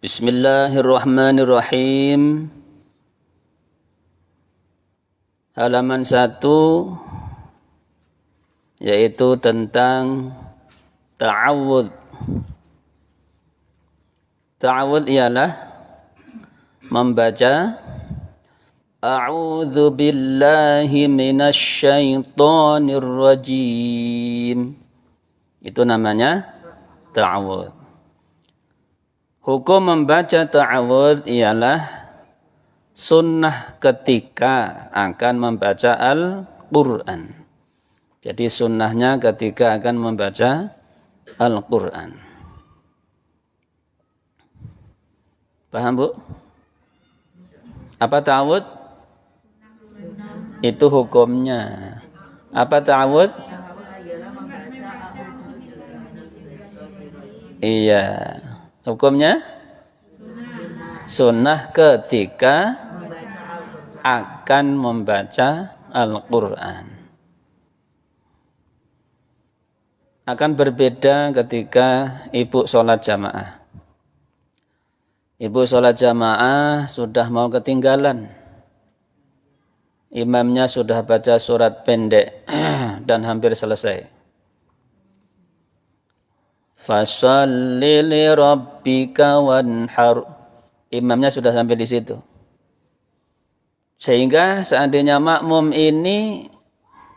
Bismillahirrahmanirrahim. Halaman 1 yaitu tentang ta'awudz. Ta'awudz ialah membaca A'udzu billahi minasy syaithanir rajim. Itu namanya ta'awudz. Hukum membaca ta'awudz ialah sunnah ketika akan membaca Al-Quran. Jadi sunnahnya ketika akan membaca Al-Quran. Paham, Bu? Apa ta'awudz? Itu hukumnya. Apa ta'awudz? Iya. Hukumnya? Sunnah ketika akan membaca Al-Quran. Akan berbeda ketika ibu sholat jamaah. Ibu sholat jamaah sudah mau ketinggalan. Imamnya sudah baca surat pendek dan hampir selesai. Fasholli li rabbika wanhar. Imamnya sudah sampai di situ. Sehingga seandainya makmum ini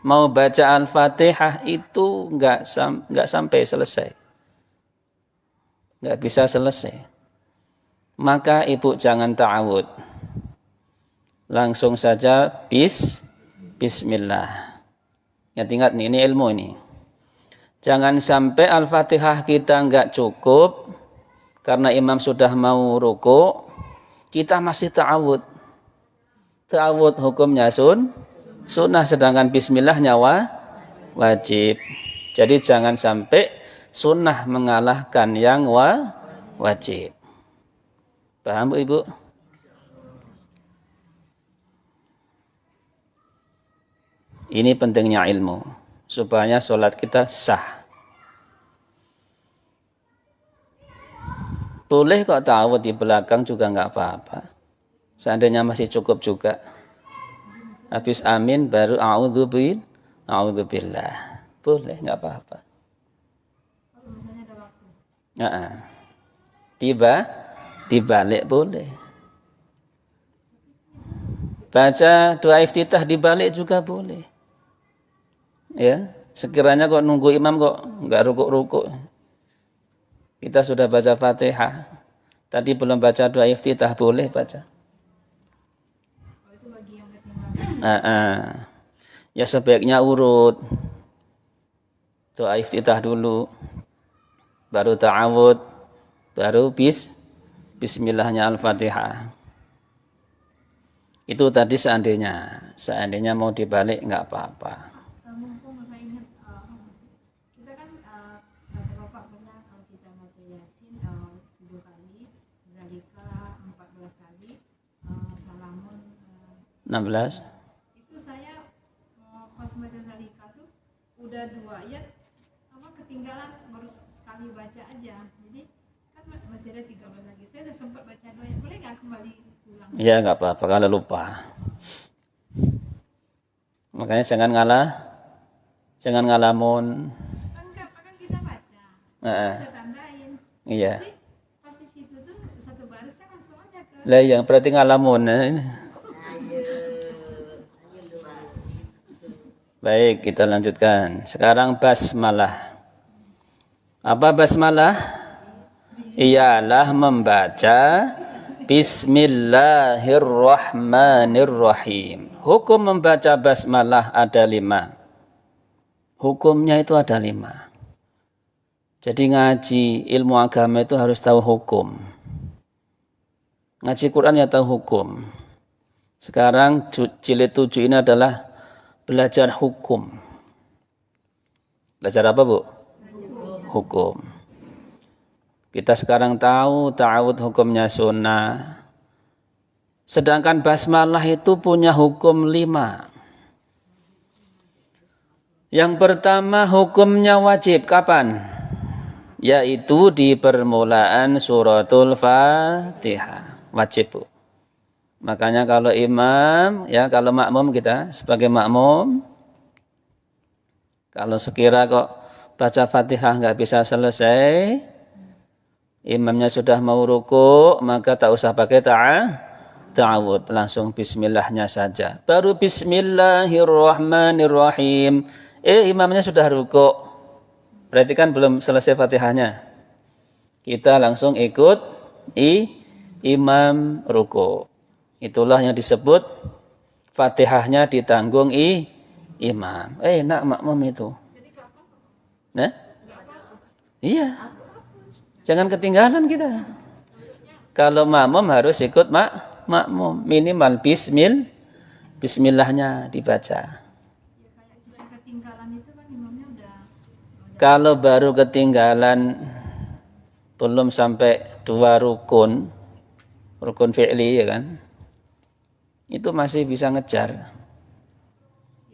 mau baca Al-Fatihah itu enggak sampai selesai. Enggak bisa selesai. Maka ibu jangan ta'awudz. Langsung saja bismillah. Ingat nih, ini ilmu ini. Jangan sampai Al-Fatihah kita enggak cukup karena imam sudah mau ruku, kita masih ta'awudz. Ta'awudz hukumnya sunnah, sedangkan bismillahnya wajib. Jadi jangan sampai sunnah mengalahkan yang wajib. Paham, Bu, Ibu? Ini pentingnya ilmu, supaya sholat kita sah. Boleh kok ta'awudz di belakang juga enggak apa-apa. Seandainya masih cukup juga. Habis amin baru a'udzubillah. Boleh, enggak apa-apa. Dibalik boleh. Baca doa iftitah dibalik juga boleh. Ya, sekiranya kok nunggu imam kok enggak rukuk-rukuk. Kita sudah baca Fatihah. Tadi belum baca doa iftitah, boleh baca. Ya sebaiknya urut. Doa iftitah dulu. Baru ta'awudz. Baru bismillahnya Al-Fatihah. Itu tadi seandainya mau dibalik enggak apa-apa. Kita kan Bapak pernah kalau kita baca Yasin 7 kali, Zalika 14 kali, Salamun 16. Itu saya pas baca Zalika tuh udah 2 ayat ketinggalan, baru sekali baca aja. Jadi kan masih ada 13 lagi. Saya udah sempat baca 2 ayat. Boleh nggak kembali ulang? Ya nggak apa-apa kalau lupa. Makanya jangan ngalamun. Kan kita baca. Kita tandain. Iya. Jadi pas di situ tuh satu barisnya langsung aja ke. Lah yang berarti ngalamun. Baik, kita lanjutkan. Sekarang basmalah. Apa basmalah? Ialah membaca Bismillahirrahmanirrahim. Hukum membaca basmalah ada 5. Hukumnya itu ada 5. Jadi ngaji ilmu agama itu harus tahu hukum. Ngaji Quran ya tahu hukum. Sekarang jilid 7 ini adalah belajar hukum. Belajar apa, Bu? Hukum. Kita sekarang tahu ta'awudz hukumnya sunnah. Sedangkan basmalah itu punya hukum 5. Yang pertama hukumnya wajib. Kapan? yaitu di permulaan suratul Fatihah. Wajib, Bu. Makanya kalau imam, ya kalau makmum kita sebagai makmum, kalau sekira kok baca Fatihah nggak bisa selesai, imamnya sudah mau ruku, maka tak usah pakai ta'awud, langsung bismillahnya saja. Baru bismillahirrahmanirrahim. Imamnya sudah ruku. Berarti kan belum selesai Fatihahnya. Kita langsung ikut imam ruku. Itulah yang disebut Fatihahnya ditanggung imam. Enak makmum itu. Nah? Iya. Jangan ketinggalan kita. Kalau makmum harus ikut makmum. Minimal bismillahnya dibaca. Kalau baru ketinggalan belum sampai 2 rukun fi'li ya kan, itu masih bisa ngejar.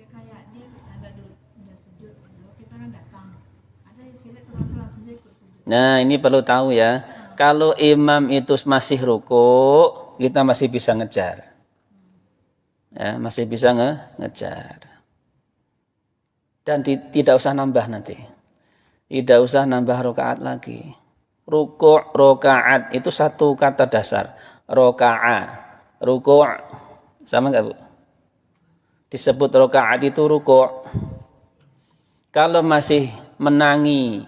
Ya kayak dia ada udah sujud, kita kan datang, ada istilah langsung ikut sujud. Nah ini perlu tahu ya, kalau imam itu masih ruku, kita masih bisa ngejar. Ya, masih bisa ngejar. Dan tidak usah nambah nanti. Tidak usah nambah rokaat lagi. Ruku' rokaat itu satu kata dasar. Roka'a, ruku' sama enggak, Bu? Disebut rokaat itu ruku'. Kalau masih menangi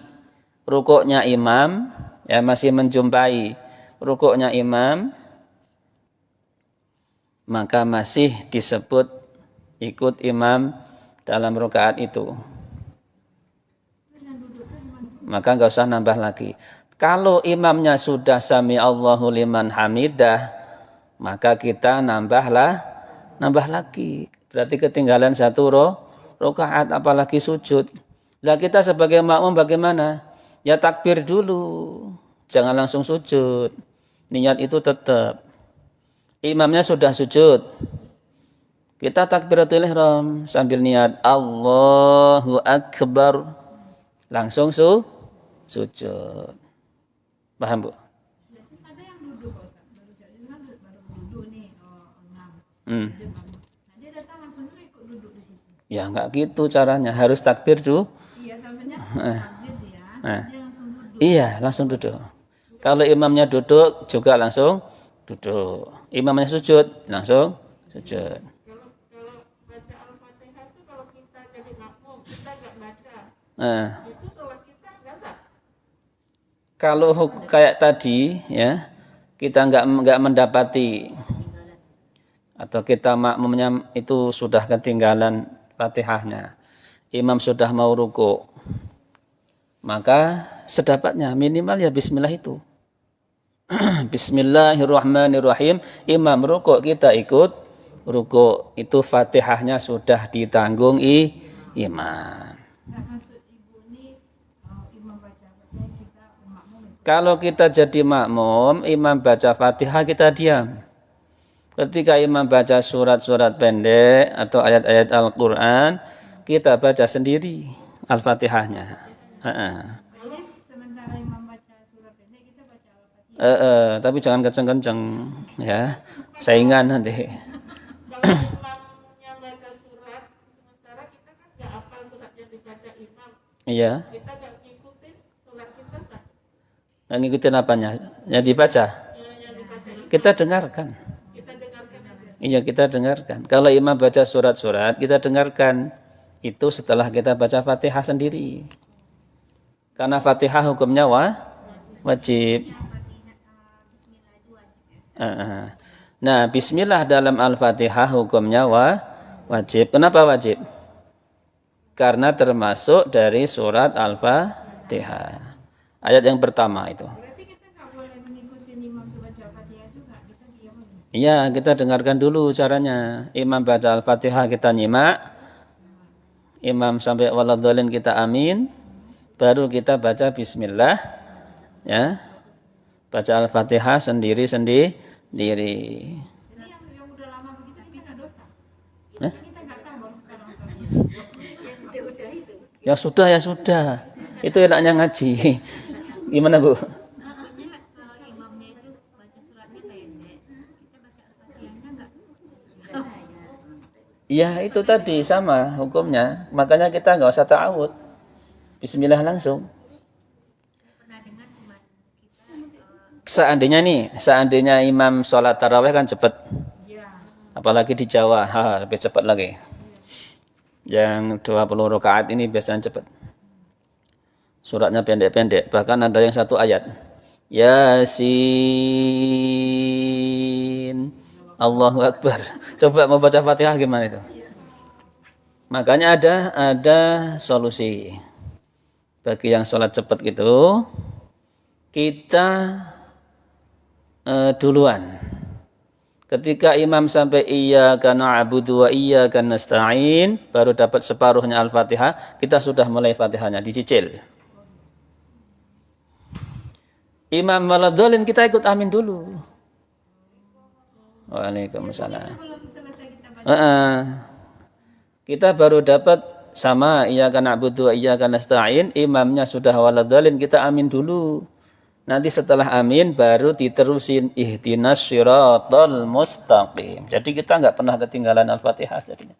rukuknya imam, ya masih menjumpai rukuknya imam, maka masih disebut ikut imam dalam rokaat itu. Maka enggak usah nambah lagi. Kalau imamnya sudah sami Allahu liman hamidah, maka kita nambah lagi. Berarti ketinggalan 1 rakaat apalagi sujud. Lah kita sebagai makmum bagaimana? Ya takbir dulu. Jangan langsung sujud. Niat itu tetap. Imamnya sudah sujud. Kita takbiratul ihram sambil niat Allahu akbar. Langsung sujud. Paham, Bu? Ada yang duduk, baru duduk nih, imam. Dia datang langsung ikut duduk di situ. Ya enggak gitu caranya, harus takbir dulu. Iya, takbir dia. Dia langsung duduk. Iya, langsung duduk. Kalau imamnya duduk juga langsung duduk. Imamnya sujud, langsung sujud. Kalau baca Al-Fatihah itu kalau kita jadi makmum, kita enggak baca. Itu sholat kita enggak sah. Kalau kayak tadi ya, kita enggak mendapati atau kita makmumnya itu sudah ketinggalan Fatihahnya. Imam sudah mau ruku. Maka sedapatnya minimal ya bismillah itu. Bismillahirrahmanirrahim. Imam ruku kita ikut ruku. Itu Fatihahnya sudah ditanggung imam. Kalau kita jadi makmum, imam baca Fatihah kita diam. Ketika imam baca surat-surat pendek atau ayat-ayat Al-Quran, kita baca sendiri Al-Fatihahnya. Jadi sementara imam baca surat pendek, kita baca Al-Fatihah. Tapi jangan kenceng-kenceng ya, saingan nanti. Kalau imamnya baca surat, sementara kita kan nggak hafal surat yang dibaca imam. Iya. Kita nggak ngikutin surat kita sah. Yang ngikutin apanya? Yang dibaca? Yang dibaca imam. Kita dengarkan. Kita dengarkan aja. Iya, kita dengarkan. Kalau imam baca surat-surat, kita dengarkan. Itu setelah kita baca Fatihah sendiri. Karena Fatihah hukumnya wajib. Nah, bismillah dalam Al-Fatihah hukumnya wajib. Kenapa wajib? Karena termasuk dari surat Al-Fatihah. Ayat yang pertama itu. Berarti kita nggak boleh mengikuti imam baca Fatihah juga, kita diam aja. Iya, kita dengarkan dulu caranya. Imam baca Al-Fatihah kita nyimak. Imam sampai waladhdallin kita amin. Baru kita baca bismillah. Ya. Baca Al-Fatihah sendiri. Jadi yang udah lama begitu kita dosa. Kita nggak tahu baru sekarang. Ya sudah. Itu enaknya ngaji. Gimana Bu? Maksudnya kalau imamnya itu baca suratnya pendek, kita baca Al-Fatihahnya enggak? Ya itu tadi sama hukumnya. Makanya kita nggak usah ta'awud. Bismillah langsung. Pernah dengar cuma kita Seandainya imam sholat tarawih kan cepet. Apalagi di Jawa, lebih cepat lagi. Yang 20 rakaat ini biasanya cepat. Suratnya pendek-pendek, bahkan ada yang 1 ayat. Yasin. Allahu Akbar. Coba mau baca Fatihah gimana itu? Makanya ada solusi. Bagi yang sholat cepat gitu, kita duluan. Ketika imam sampai iyyaka na'budu wa iyyaka nasta'in, baru dapat separuhnya Al-Fatihah, kita sudah mulai Fatihahnya, dicicil. Imam waladhdallin kita ikut amin dulu. Waalaikumsalam. belum selesai kita baca. Kita baru dapat sama iyyaka na'budu wa iyyaka nasta'in, imamnya sudah waladhdallin, kita amin dulu. Nanti setelah amin baru diterusin ihdinas syiratal mustaqim. Jadi kita nggak pernah ketinggalan Al-Fatihah jadinya.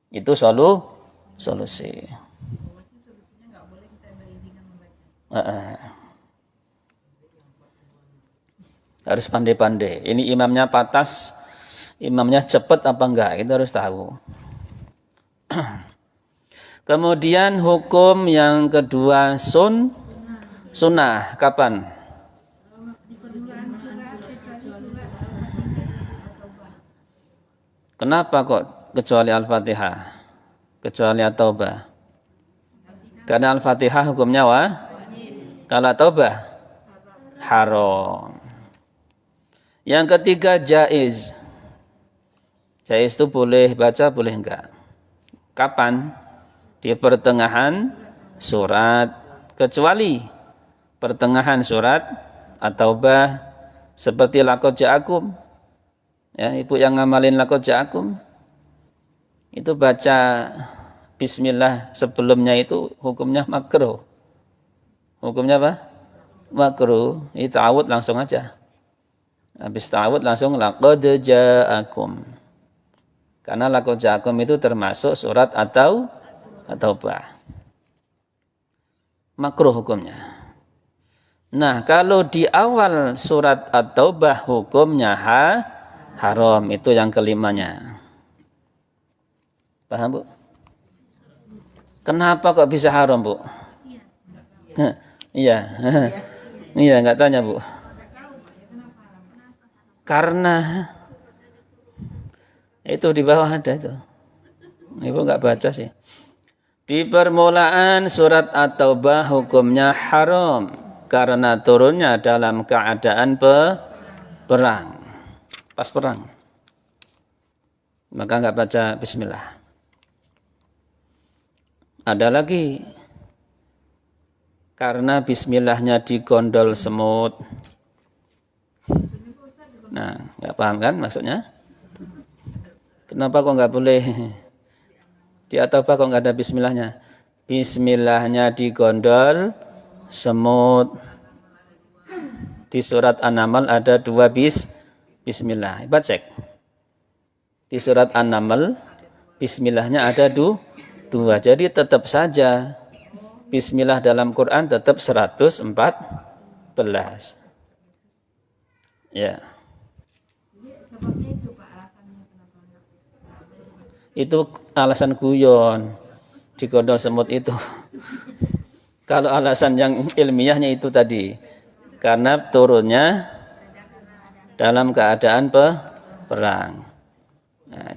Itu solusi. Harus pandai-pandai. Ini imamnya patas, imamnya cepat apa enggak, itu harus tahu. Kemudian hukum yang kedua sunnah. Kapan? Kenapa kok kecuali Al-Fatihah? Kecuali At-Taubah? Karena Al-Fatihah hukumnya kalau Taubah haram. Yang ketiga jaiz. Jaiz itu boleh baca, boleh enggak. Kapan? Di pertengahan surat. Kecuali pertengahan surat At-Taubah seperti laqad ja'akum. Ya, ibu yang ngamalin laqad ja'akum itu baca bismillah sebelumnya itu hukumnya makruh. Hukumnya apa? Makruh. Itu ta'awud langsung aja. Habis ta'awud langsung laqad ja'akum. Karena laqad ja'akum itu termasuk surat At-Taubah. Makruh hukumnya. Nah, kalau di awal surat At-Taubah hukumnya haram, itu yang kelimanya. Paham, Bu? Kenapa kok bisa haram, Bu? Iya. Iya, enggak tanya, Bu. Karena itu di bawah ada itu. Ibu enggak baca sih. Di permulaan surat At-Taubah hukumnya haram karena turunnya dalam keadaan perang. Pas perang. Maka enggak baca bismillah. Ada lagi. Karena bismillahnya digondol semut. Nah, enggak paham kan maksudnya? Kenapa kok enggak boleh? Di At-Taubah kok enggak ada bismillahnya? Bismillahnya digondol semut. Di surat An-Naml ada 2 bismillah. Coba cek. Di surat An-Naml bismillahnya ada 2. Jadi tetap saja bismillah dalam Quran tetap 114. Ya. Sebabnya itu Pak alasannya kenapa enggak? Itu alasan guyon. Digondol semut itu. Kalau alasan yang ilmiahnya itu tadi. Karena turunnya dalam keadaan perang. Nah,